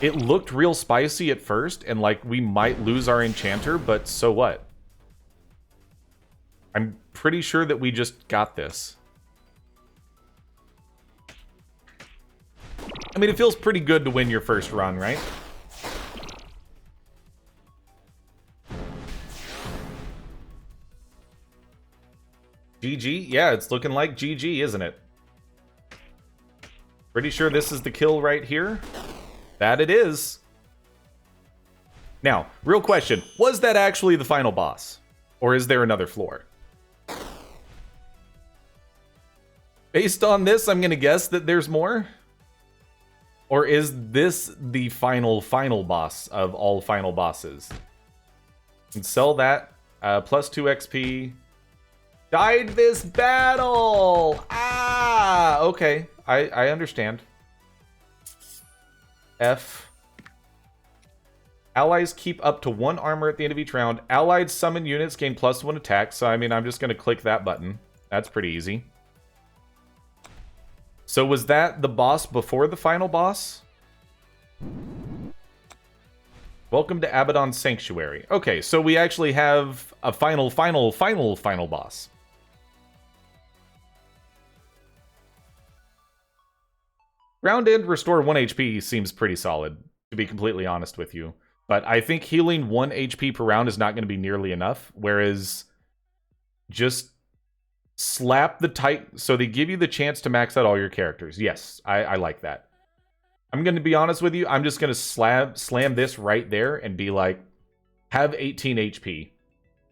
It looked real spicy at first, and, like, we might lose our enchanter, but so what? I'm pretty sure that we just got this. I mean, it feels pretty good to win your first run, right? GG? Yeah, it's looking like GG, isn't it? Pretty sure this is the kill right here. That it is. Now, real question. Was that actually the final boss? Or is there another floor? Based on this, I'm going to guess that there's more. Or is this the final boss of all final bosses? And sell that. +2 XP. Died this battle! Ah! Okay. I understand. F. Allies keep up to 1 armor at the end of each round. Allied summon units gain +1 attack. So, I mean, I'm just going to click that button. That's pretty easy. So, was that the boss before the final boss? Welcome to Abaddon's Sanctuary. Okay, so we actually have a final boss. Round end, restore 1 HP seems pretty solid, to be completely honest with you. But I think healing 1 HP per round is not going to be nearly enough, whereas just slap the tight... So they give you the chance to max out all your characters. Yes, I like that. I'm going to be honest with you, I'm just going to slam this right there and be like, have 18 HP.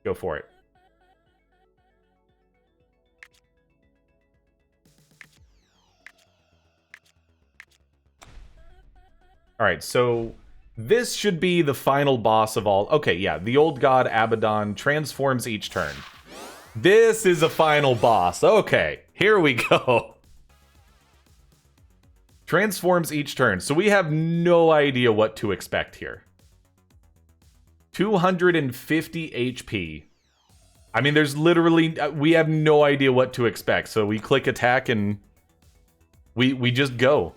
Go for it. Alright, so this should be the final boss of all... Okay, yeah, the old god Abaddon transforms each turn. This is a final boss. Okay, here we go. Transforms each turn. So we have no idea what to expect here. 250 HP. I mean, there's literally... We have no idea what to expect. So we click attack and we just go.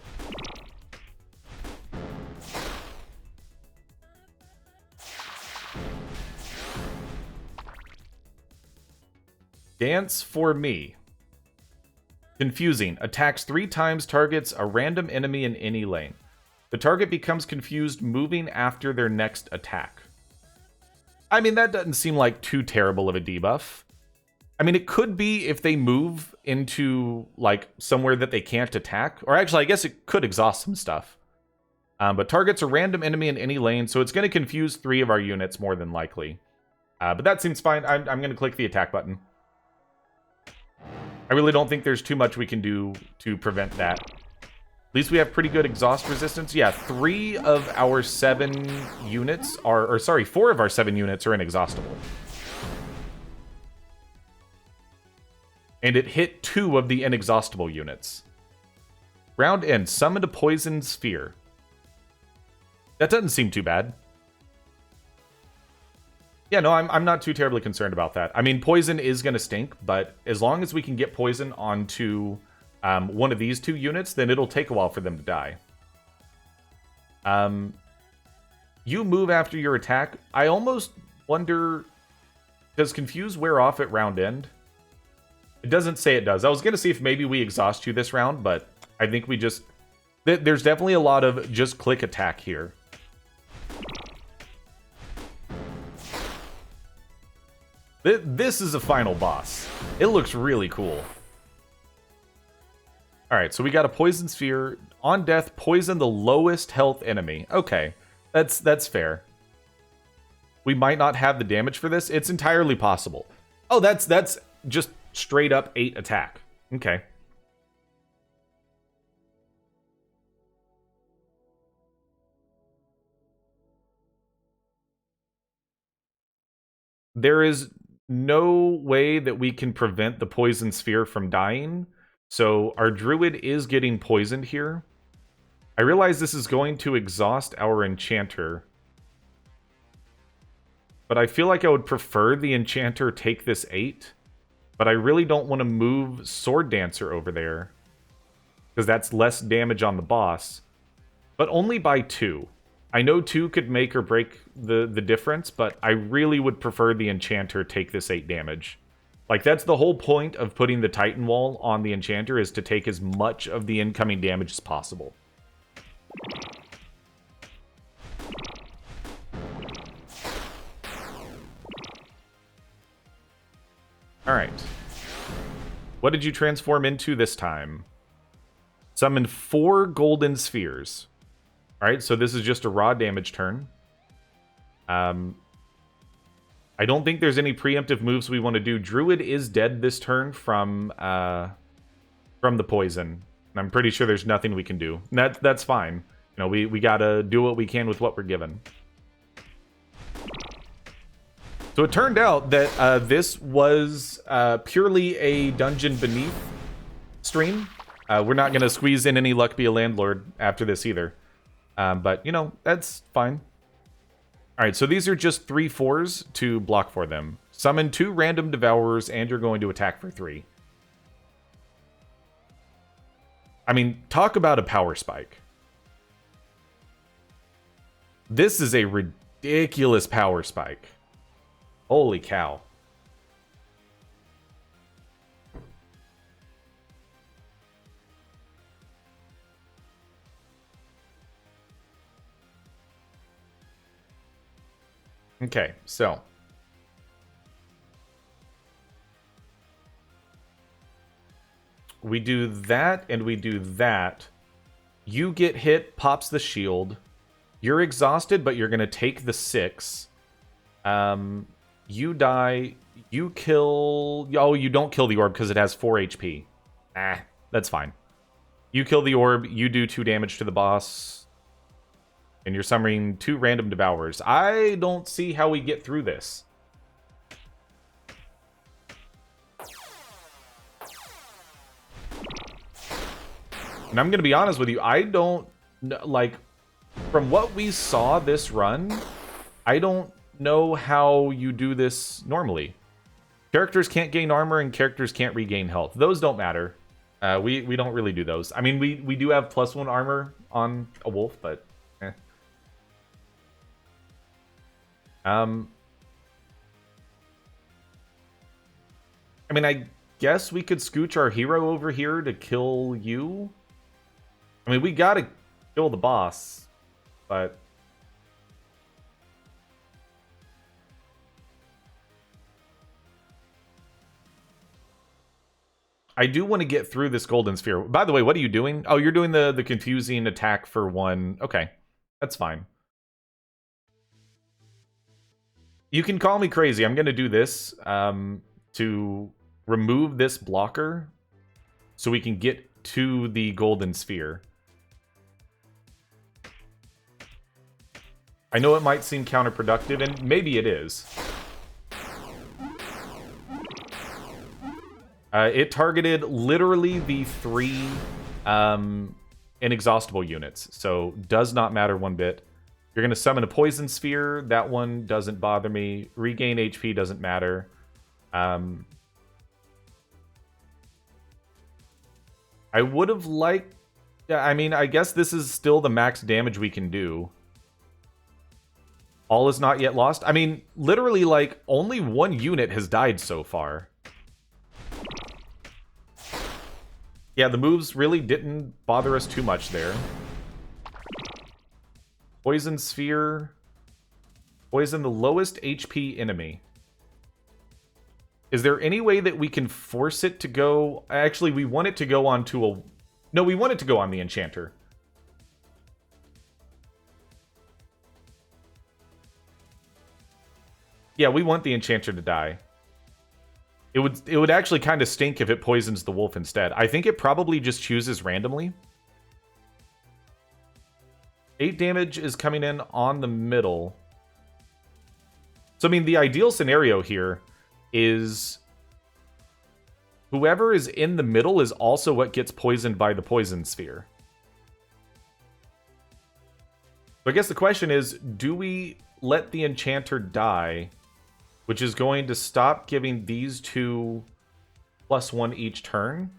Dance for me. Confusing. Attacks 3 times, targets a random enemy in any lane. The target becomes confused moving after their next attack. I mean, that doesn't seem like too terrible of a debuff. I mean, it could be if they move into, like, somewhere that they can't attack. Or actually, I guess it could exhaust some stuff. But targets a random enemy in any lane, so it's going to confuse 3 of our units more than likely. But that seems fine. I'm going to click the attack button. I really don't think there's too much we can do to prevent that. At least we have pretty good exhaust resistance. Yeah, 3 of our 7 units are... Or sorry, 4 of our 7 units are inexhaustible. And it hit 2 of the inexhaustible units. Round end. Summoned a poison sphere. That doesn't seem too bad. Yeah, no, I'm not too terribly concerned about that. I mean, poison is going to stink, but as long as we can get poison onto one of these 2 units, then it'll take a while for them to die. You move after your attack. I almost wonder, does Confuse wear off at round end? It doesn't say it does. I was going to see if maybe we exhaust you this round, but I think we just... There's definitely a lot of just click attack here. This is a final boss. It looks really cool. Alright, so we got a Poison Sphere. On death, poison the lowest health enemy. Okay, that's fair. We might not have the damage for this. It's entirely possible. Oh, that's just straight up 8 attack. Okay. There is no way that we can prevent the Poison Sphere from dying, so our Druid is getting poisoned here. I realize this is going to exhaust our Enchanter, but I feel like I would prefer the Enchanter take this 8, but I really don't want to move Sword Dancer over there, because that's less damage on the boss, but only by 2. I know 2 could make or break the difference, but I really would prefer the Enchanter take this 8 damage. Like, that's the whole point of putting the Titan Wall on the Enchanter, is to take as much of the incoming damage as possible. Alright. What did you transform into this time? Summoned 4 golden spheres. Alright, so this is just a raw damage turn. I don't think there's any preemptive moves we want to do. Druid is dead this turn from the poison. And I'm pretty sure there's nothing we can do. That's fine. You know, we gotta do what we can with what we're given. So it turned out that this was purely a Dungeon Beneath stream. We're not gonna squeeze in any Luck Be a Landlord after this either. But, you know, that's fine. Alright, so these are just 3 4s to block for them. Summon 2 random Devourers, and you're going to attack for 3. I mean, talk about a power spike. This is a ridiculous power spike. Holy cow. Okay, so we do that and we do that. You get hit, pops the shield. You're exhausted, but you're going to take the 6. You die. You kill... Oh, you don't kill the orb because it has 4 HP. That's fine. You kill the orb. You do 2 damage to the boss. And you're summoning 2 random Devourers. I don't see how we get through this. And I'm going to be honest with you, I don't... Like, from what we saw this run, I don't know how you do this normally. Characters can't gain armor and characters can't regain health. Those don't matter. We don't really do those. I mean, we do have +1 armor on a wolf, but... I mean, I guess we could scooch our hero over here to kill you. I mean, we gotta kill the boss, but... I do want to get through this golden sphere. By the way, what are you doing? Oh, you're doing the confusing attack for one. Okay, that's fine. You can call me crazy. I'm going to do this to remove this blocker so we can get to the golden sphere. I know it might seem counterproductive, and maybe it is. It targeted literally the 3 inexhaustible units, so does not matter one bit. You're going to summon a poison sphere. That one doesn't bother me. Regain HP doesn't matter. I would have liked... I mean, I guess this is still the max damage we can do. All is not yet lost. I mean, literally, like, only 1 unit has died so far. Yeah, the moves really didn't bother us too much there. Poison Sphere. Poison the lowest HP enemy. Is there any way that we can force it to go... Actually, we want it to go onto a... No, we want it to go on the Enchanter. Yeah, we want the Enchanter to die. It would actually kind of stink if it poisons the wolf instead. I think it probably just chooses randomly. 8 damage is coming in on the middle. So, I mean, the ideal scenario here is whoever is in the middle is also what gets poisoned by the poison sphere. So I guess the question is, do we let the Enchanter die, which is going to stop giving these 2 +1 each turn?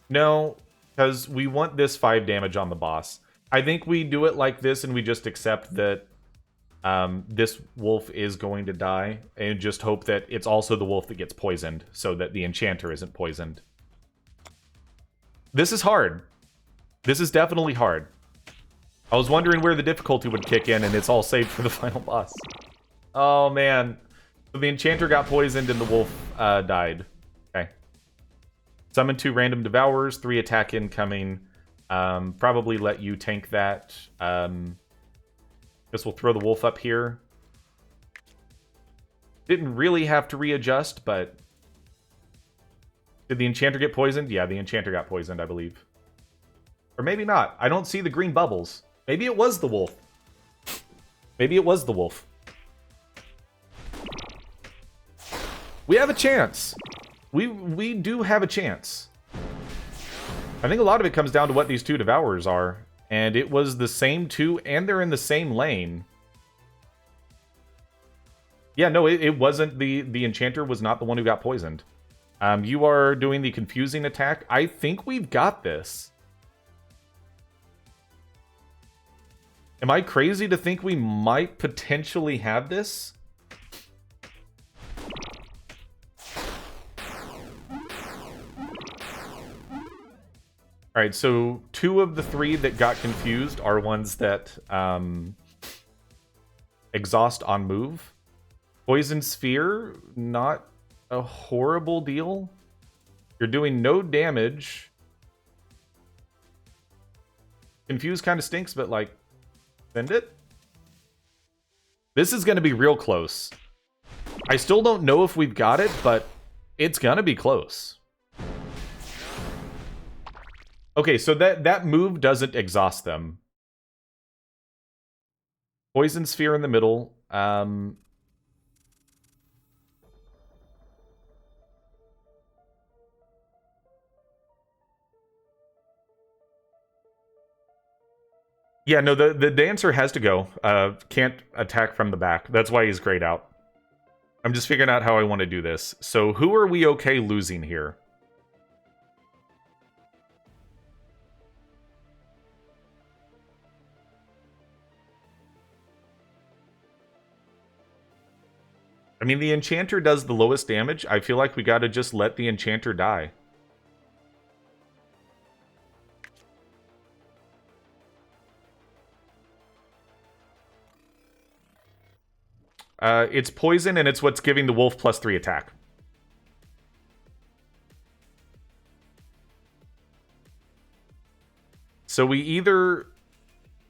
No, because we want this 5 damage on the boss. I think we do it like this and we just accept that this wolf is going to die and just hope that it's also the wolf that gets poisoned so that the Enchanter isn't poisoned. This is hard. This is definitely hard. I was wondering where the difficulty would kick in, and it's all saved for the final boss. Oh, man. So the Enchanter got poisoned and the wolf died. Okay. Summon 2 random Devourers, 3 attack incoming. Probably let you tank that. Guess we'll throw the wolf up here. Didn't really have to readjust, but... Did the Enchanter get poisoned? Yeah, the Enchanter got poisoned, I believe. Or maybe not. I don't see the green bubbles. Maybe it was the wolf. Maybe it was the wolf. We have a chance. We do have a chance. I think a lot of it comes down to what these 2 Devourers are. And it was the same 2, and they're in the same lane. Yeah, no, it wasn't the Enchanter was not the one who got poisoned. You are doing the confusing attack. I think we've got this. Am I crazy to think we might potentially have this? Alright, so 2 of the 3 that got confused are ones that exhaust on move. Poison Sphere, not a horrible deal. You're doing no damage. Confuse kind of stinks, but like, send it. This is going to be real close. I still don't know if we've got it, but it's going to be close. Okay, so that move doesn't exhaust them. Poison Sphere in the middle. Yeah, no, the dancer has to go. Can't attack from the back. That's why he's grayed out. I'm just figuring out how I want to do this. So who are we okay losing here? I mean, the Enchanter does the lowest damage. I feel like we gotta just let the Enchanter die. It's poison, and it's what's giving the wolf +3 attack. So we either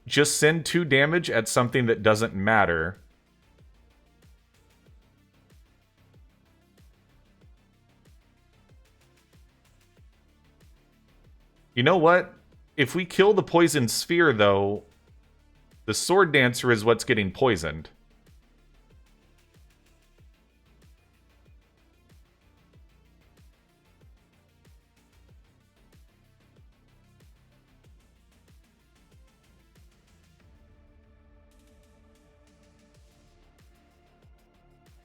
just send 2 damage at something that doesn't matter. You know what? If we kill the poison sphere, though, the Sword Dancer is what's getting poisoned.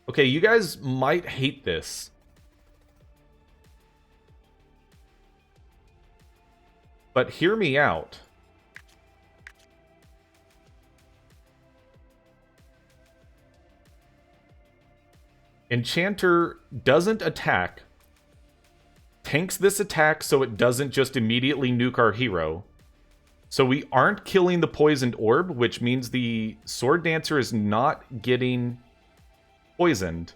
Okay, you guys might hate this. But hear me out. Enchanter doesn't attack. Tanks this attack so it doesn't just immediately nuke our hero. So we aren't killing the poisoned orb, which means the Sword Dancer is not getting poisoned.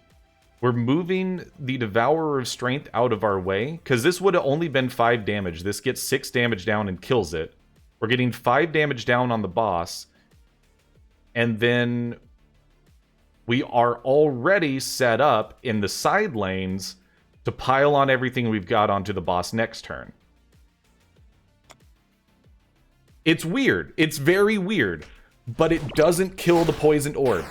We're moving the Devourer of Strength out of our way, because this would have only been 5 damage. This gets 6 damage down and kills it. We're getting 5 damage down on the boss. And then we are already set up in the side lanes to pile on everything we've got onto the boss next turn. It's weird. It's very weird. But it doesn't kill the poisoned orb.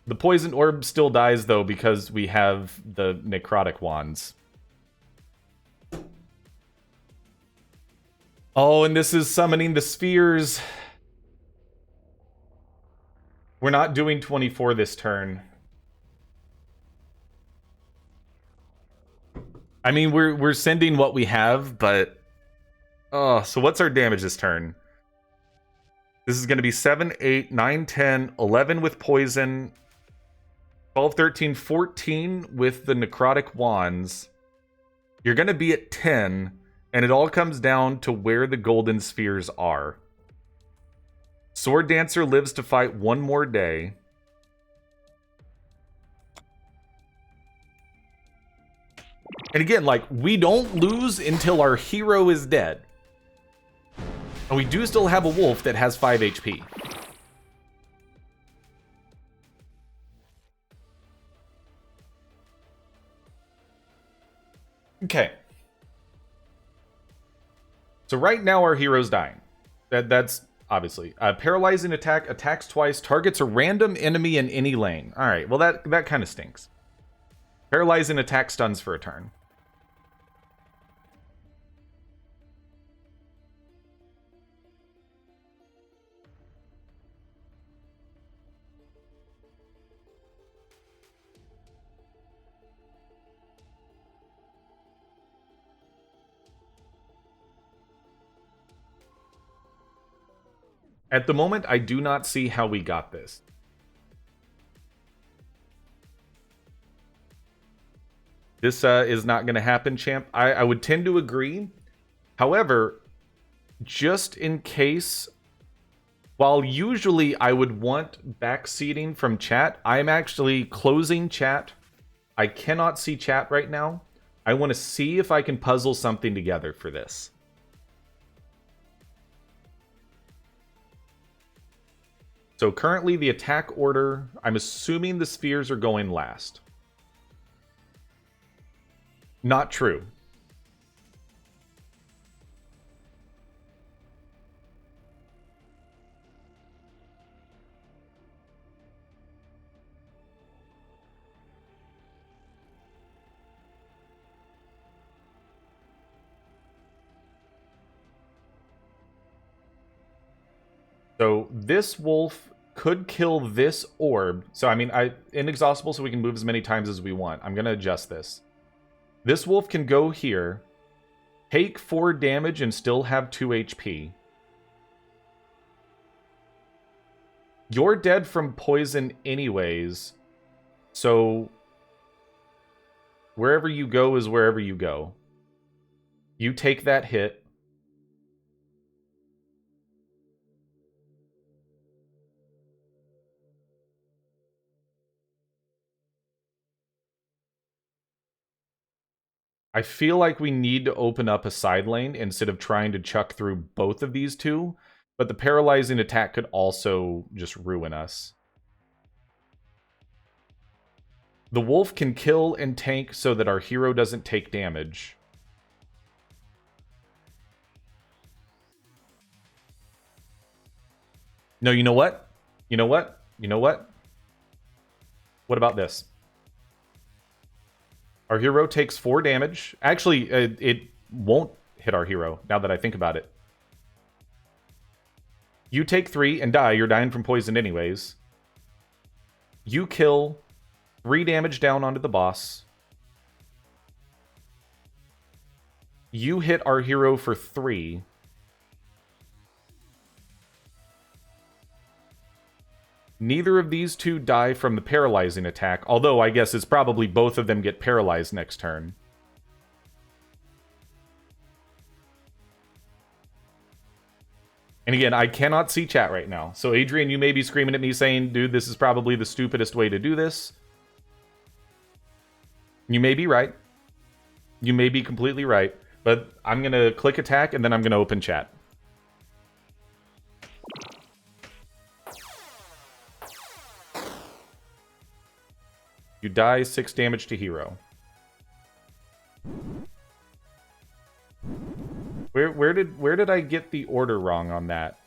The poisoned orb still dies, though, because we have the necrotic wands. Oh, and this is summoning the spheres. We're not doing 24 this turn. I mean, we're sending what we have, but... Oh, so what's our damage this turn? This is going to be 7, 8, 9, 10, 11 with poison... 12, 13, 14 with the necrotic wands. You're going to be at 10, and it all comes down to where the golden spheres are. Sword Dancer lives to fight one more day. And again, like, we don't lose until our hero is dead. And we do still have a wolf that has 5 HP. Okay. So right now our hero's dying. That's obviously. Paralyzing attack, attacks twice, targets a random enemy in any lane. Alright, well that kind of stinks. Paralyzing attack stuns for a turn. At the moment, I do not see how we got this. This is not going to happen, champ. I would tend to agree. However, just in case, while usually I would want backseating from chat, I'm actually closing chat. I cannot see chat right now. I want to see if I can puzzle something together for this. So currently the attack order, I'm assuming the spheres are going last. Not true. So this wolf could kill this orb. So I mean, inexhaustible, so we can move as many times as we want. I'm going to adjust this. This wolf can go here. Take 4 damage and still have 2 HP. You're dead from poison anyways, so wherever you go is wherever you go. You take that hit. I feel like we need to open up a side lane instead of trying to chuck through both of these two, but the paralyzing attack could also just ruin us. The wolf can kill and tank so that our hero doesn't take damage. No, you know what? You know what? You know what? What about this? Our hero takes 4 damage. Actually, it won't hit our hero, now that I think about it. You take 3 and die. You're dying from poison anyways. You kill 3 damage down onto the boss. You hit our hero for 3. Neither of these two die from the paralyzing attack, although I guess it's probably both of them get paralyzed next turn. And again, I cannot see chat right now. So Adrian, you may be screaming at me saying, dude, this is probably the stupidest way to do this. You may be right. You may be completely right. But I'm going to click attack, and then I'm going to open chat. You die 6 damage to hero. Where did I get the order wrong on that?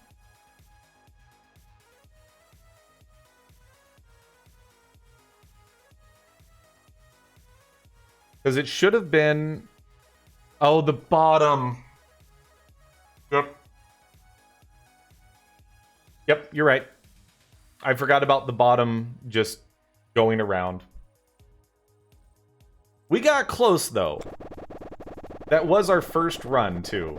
Because it should have been... Oh, the bottom. Yep. Yep, you're right. I forgot about the bottom just going around. We got close, though. That was our first run, too.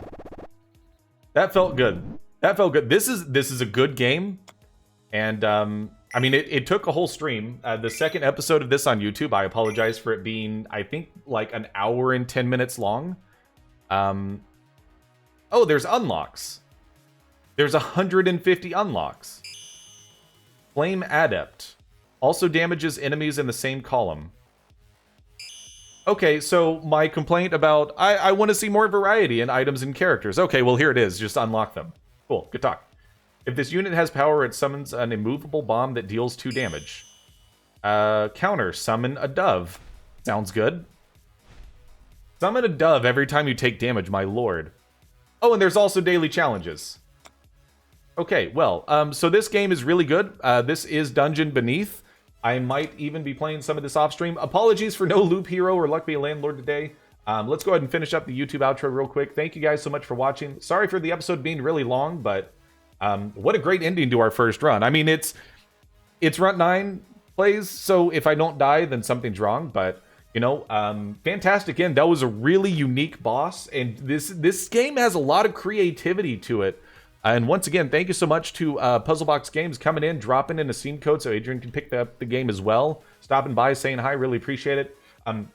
That felt good. That felt good. This is a good game. And, I mean, it took a whole stream. The second episode of this on YouTube, I apologize for it being, I think, like an hour and 10 minutes long. Oh, there's unlocks. There's 150 unlocks. Flame Adept. Also damages enemies in the same column. Okay, so my complaint about, I want to see more variety in items and characters. Okay, well, here it is. Just unlock them. Cool, good talk. If this unit has power, it summons an immovable bomb that deals 2 damage. Counter, summon a dove. Sounds good. Summon a dove every time you take damage, my lord. Oh, and there's also daily challenges. Okay, well, so this game is really good. This is Dungeon Beneath. I might even be playing some of this off stream. Apologies for no Loop Hero or Luck Be a Landlord today. Let's go ahead and finish up the YouTube outro real quick. Thank you guys so much for watching. Sorry for the episode being really long, but what a great ending to our first run. I mean, it's Runt9 plays, so if I don't die, then something's wrong, but... You know, fantastic end. That was a really unique boss, and this game has a lot of creativity to it. And once again, thank you so much to Puzzlebox Games coming in, dropping in a Steam code so Adrian can pick up the game as well. Stopping by, saying hi, really appreciate it.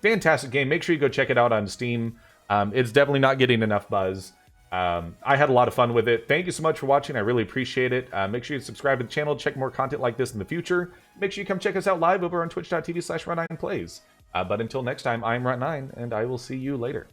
Fantastic game. Make sure you go check it out on Steam. It's definitely not getting enough buzz. I had a lot of fun with it. Thank you so much for watching. I really appreciate it. Make sure you subscribe to the channel, check more content like this in the future. Make sure you come check us out live over on twitch.tv/Runt9Plays. But until next time, I'm Runt9, and I will see you later.